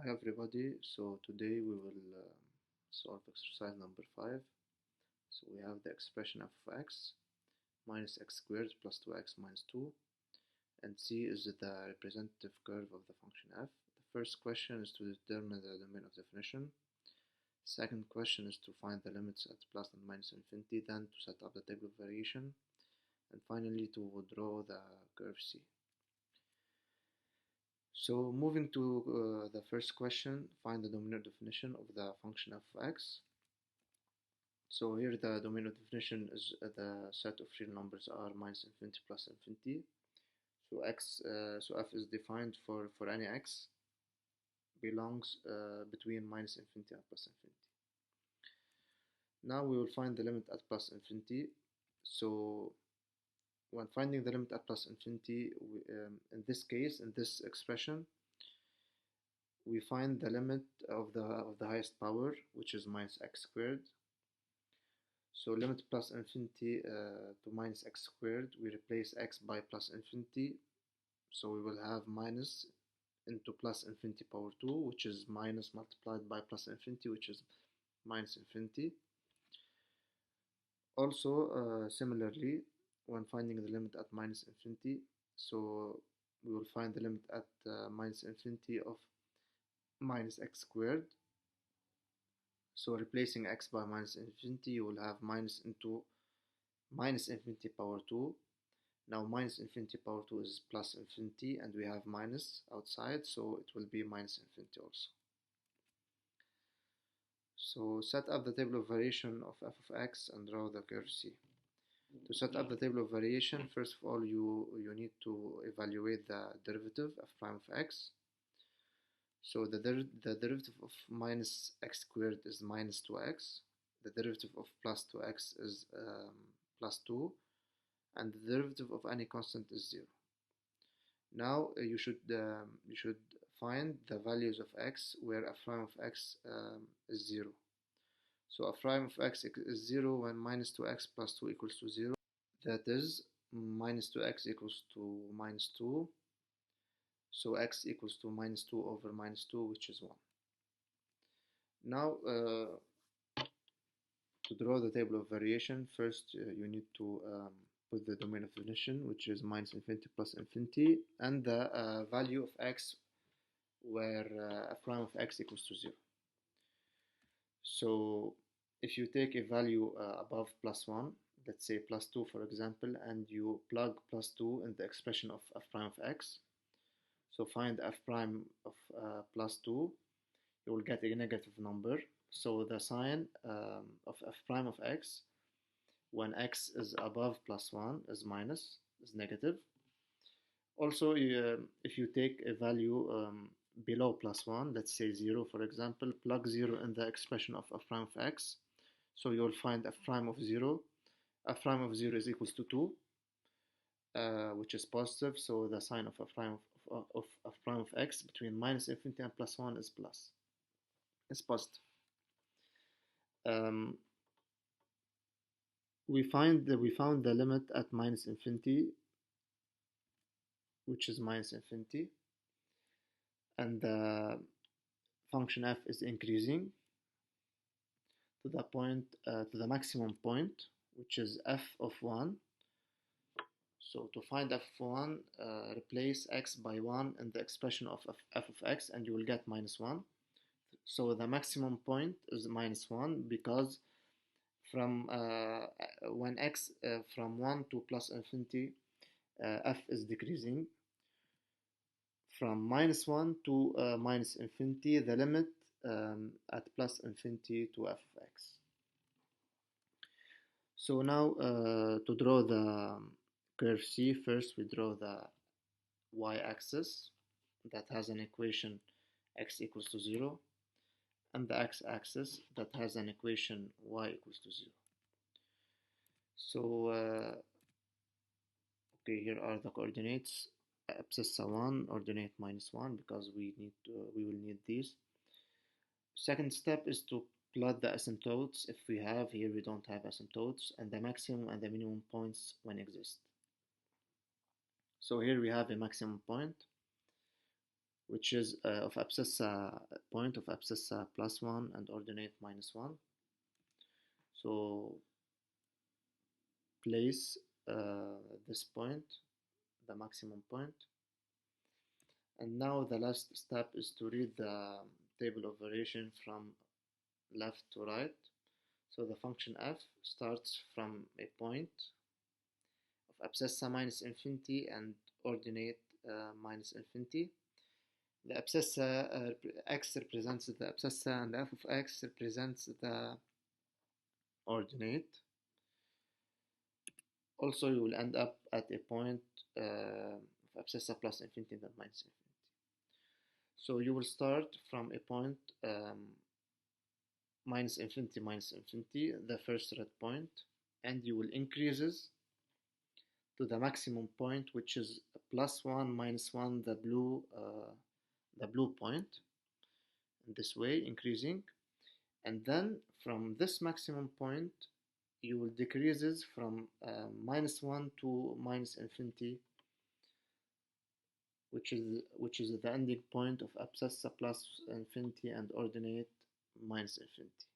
Hi everybody, so today we will solve exercise number 5. So we have the expression f of x minus x squared plus 2x minus 2, and c is the representative curve of the function f. The first question is to determine the domain of definition. Second question is to find the limits at plus and minus infinity, then to set up the table of variation, and finally to draw the curve c. So moving to the first question, find the domain of definition of the function f of x. So here the domain of definition is the set of real numbers are minus infinity plus infinity. So f is defined for any x belongs between minus infinity and plus infinity. Now we will find the limit at plus infinity. So when finding the limit at plus infinity, in this case, in this expression, we find the limit of the highest power, which is minus x squared. So limit plus infinity to minus x squared, we replace x by plus infinity. So we will have minus into plus infinity power 2, which is minus multiplied by plus infinity, which is minus infinity. Also, similarly, when finding the limit at minus infinity, so we will find the limit at minus infinity of minus x squared. So replacing x by minus infinity, you will have minus into minus infinity power 2. Now minus infinity power 2 is plus infinity, and we have minus outside, so it will be minus infinity also. So set up the table of variation of f of x and draw the curve c. To set up the table of variation, first of all, you need to evaluate the derivative f prime of x. So the derivative of minus x squared is minus 2x. The derivative of plus 2x is plus 2. And the derivative of any constant is 0. Now you should find the values of x where f prime of x is 0. So f prime of x is 0 when minus 2x plus 2 equals to 0. That is minus 2x equals to minus 2. So x equals to minus 2 over minus 2, which is 1. Now to draw the table of variation, first you need to put the domain of definition, which is minus infinity plus infinity, and the value of x where f prime of x equals to 0. So if you take a value above plus 1, let's say plus 2 for example, and you plug plus 2 in the expression of f prime of x, so find f prime of plus 2, you will get a negative number. So the sign of f prime of x when x is above plus 1 is minus, is negative. Also, if you take a value below plus 1, let's say 0 for example, plug 0 in the expression of f prime of x, so you'll find f prime of 0. F prime of 0 is equals to 2, which is positive, so the sign of f prime of f prime of x between minus infinity and plus 1 is plus. It's positive. We found the limit at minus infinity, which is minus infinity, and the function f is increasing to the point to the maximum point, which is f of 1. So to find f of 1, replace x by 1 in the expression of f of x, and you will get minus 1. So the maximum point is minus 1 because from when x from 1 to plus infinity, f is decreasing. From minus 1 to minus infinity, the limit at plus infinity to f of x. So now to draw the curve c, first we draw the y-axis that has an equation x equals to 0, and the x-axis that has an equation y equals to 0. So okay, here are the coordinates: abscissa 1, ordinate minus 1, because we will need these. Second step is to plot the asymptotes. If we have, here we don't have asymptotes, and the maximum and the minimum points when exist. So here we have a maximum point, which is of abscissa point of abscissa plus 1 and ordinate minus 1. So place this point, the maximum point. And now the last step is to read the table of variation from left to right. So the function f starts from a point of abscissa minus infinity and ordinate minus infinity. The abscissa x represents the abscissa and f of x represents the ordinate. Also, you will end up at a point of abscissa plus infinity and minus infinity. So you will start from a point minus infinity, the first red point, and you will increases to the maximum point, which is plus 1 minus 1, the blue point, in this way, increasing. And then from this maximum point, you will decreases from minus 1 to minus infinity, which is the ending point of abscissa plus infinity and ordinate minus infinity.